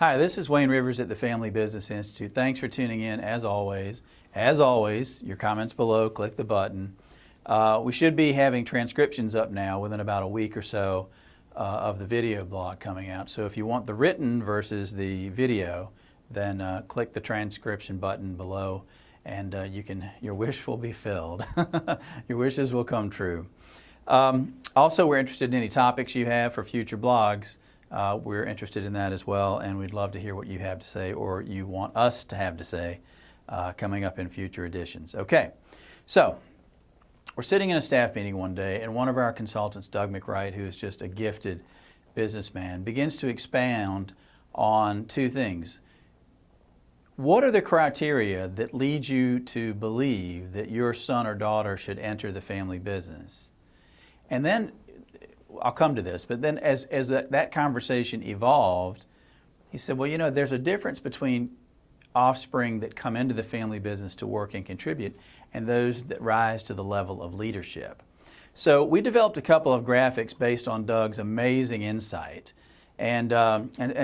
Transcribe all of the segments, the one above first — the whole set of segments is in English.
Hi, this is Wayne Rivers at the Family Business Institute. Thanks for tuning in as always. As always, your comments below, click the button. We should be having transcriptions up now within about a week or so of the video blog coming out. So if you want the written versus the video, then click the transcription button below and your wish will be filled. Your wishes will come true. Also, we're interested in any topics you have for future blogs. We're interested in that as well, and we'd love to hear what you have to say or you want us to have to say coming up in future editions. Okay, so we're sitting in a staff meeting one day, and one of our consultants, Doug McWright, who is just a gifted businessman, begins to expound on two things. What are the criteria that lead you to believe that your son or daughter should enter the family business? And then I'll come to this, but then as that conversation evolved, he said, well, you know, there's a difference between offspring that come into the family business to work and contribute and those that rise to the level of leadership. So we developed a couple of graphics based on Doug's amazing insight. And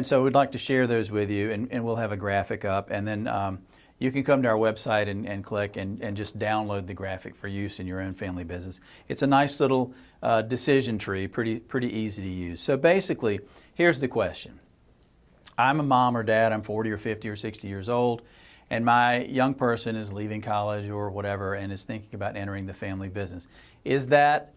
so we'd like to share those with you, and we'll have a graphic up, and then you can come to our website and click and just download the graphic for use in your own family business. It's a nice little decision tree, pretty easy to use. So basically, here's the question. I'm a mom or dad, I'm 40 or 50 or 60 years old, and my young person is leaving college or whatever and is thinking about entering the family business. Is that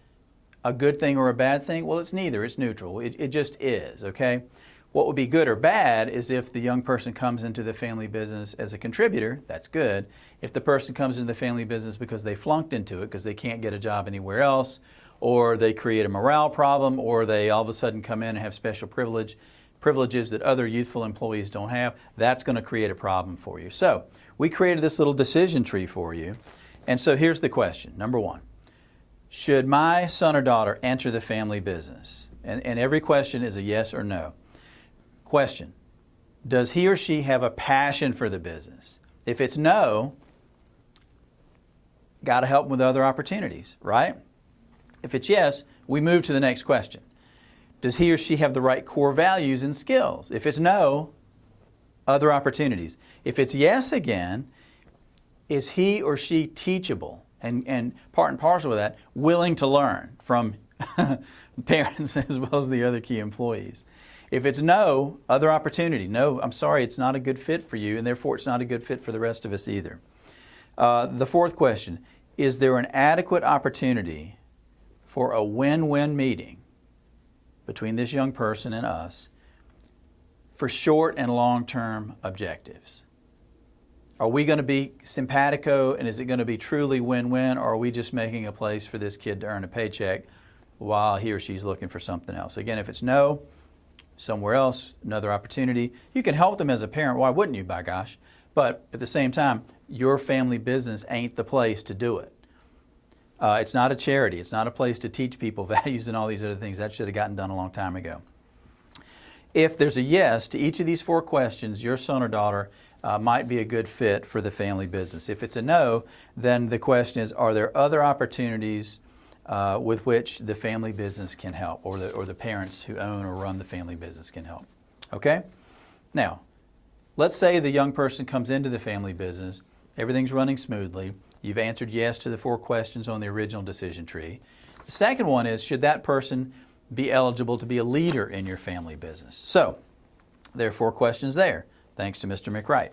a good thing or a bad thing? Well, it's neither, it's neutral. It just is, okay? What would be good or bad is if the young person comes into the family business as a contributor, that's good. If the person comes into the family business because they flunked into it, because they can't get a job anywhere else, or they create a morale problem, or they all of a sudden come in and have special privileges that other youthful employees don't have, that's going to create a problem for you. So we created this little decision tree for you. And so here's the question. Number one, should my son or daughter enter the family business? And every question is a yes or no. Question, does he or she have a passion for the business? If it's no, got to help them with other opportunities, right? If it's yes, we move to the next question. Does he or she have the right core values and skills? If it's no, other opportunities. If it's yes again, is he or she teachable? And part and parcel with that, willing to learn from parents as well as the other key employees. If it's no, other opportunity. No, I'm sorry, it's not a good fit for you, and therefore it's not a good fit for the rest of us either. The fourth question, is there an adequate opportunity for a win-win meeting between this young person and us for short and long-term objectives? Are we going to be simpatico, and is it going to be truly win-win, or are we just making a place for this kid to earn a paycheck while he or she's looking for something else? Again, if it's no, somewhere else, another opportunity. You can help them as a parent. Why wouldn't you, by gosh? But at the same time, your family business ain't the place to do it. It's not a charity. It's not a place to teach people values and all these other things. That should have gotten done a long time ago. If there's a yes to each of these four questions, your son or daughter might be a good fit for the family business. If it's a no, then the question is, are there other opportunities with which the family business can help, or the parents who own or run the family business can help? Okay? Now, let's say the young person comes into the family business, everything's running smoothly, you've answered yes to the four questions on the original decision tree. The second one is, should that person be eligible to be a leader in your family business? So, there are four questions there, thanks to Mr. McWright.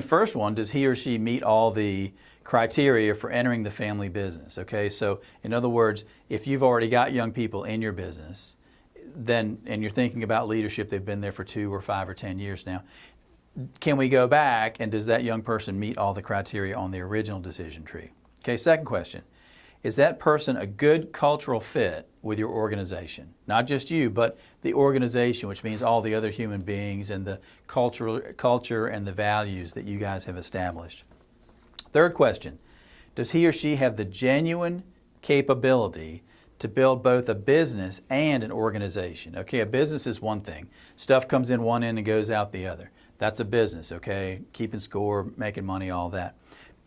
First one, does he or she meet all the criteria for entering the family business? Okay, so in other words, if you've already got young people in your business, then, and you're thinking about leadership, they've been there for 2 or 5 or 10 years now, can we go back and does that young person meet all the criteria on the original decision tree? Okay, second question, is that person a good cultural fit with your organization? Not just you, but the organization, which means all the other human beings and the culture and the values that you guys have established. Third question, does he or she have the genuine capability to build both a business and an organization? Okay, a business is one thing. Stuff comes in one end and goes out the other. That's a business, okay? Keeping score, making money, all that.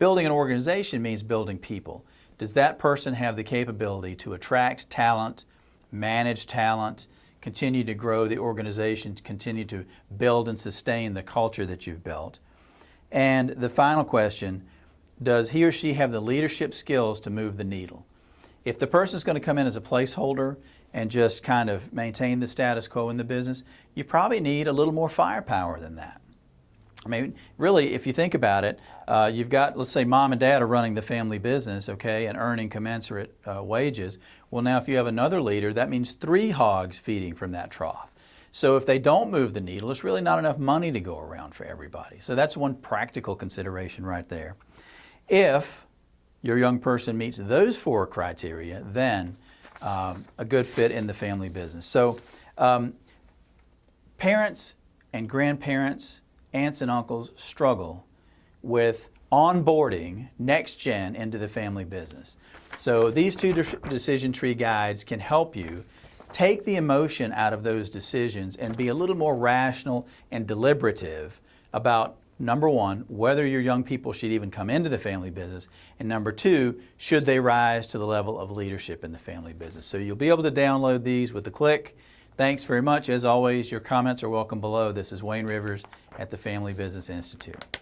Building an organization means building people. Does that person have the capability to attract talent, manage talent, continue to grow the organization, to continue to build and sustain the culture that you've built. And the final question, does he or she have the leadership skills to move the needle? If the person's going to come in as a placeholder and just kind of maintain the status quo in the business, you probably need a little more firepower than that. I mean, really, if you think about it, you've got, let's say mom and dad are running the family business, okay, and earning commensurate wages. Well, now if you have another leader, that means 3 hogs feeding from that trough. So if they don't move the needle, it's really not enough money to go around for everybody. So that's one practical consideration right there. If your young person meets those 4 criteria, then a good fit in the family business. So parents and grandparents, aunts and uncles struggle with onboarding next gen into the family business. So these 2 decision tree guides can help you take the emotion out of those decisions and be a little more rational and deliberative about, number 1, whether your young people should even come into the family business, and number 2, should they rise to the level of leadership in the family business. So you'll be able to download these with a click. Thanks very much. As always, your comments are welcome below. This is Wayne Rivers at the Family Business Institute.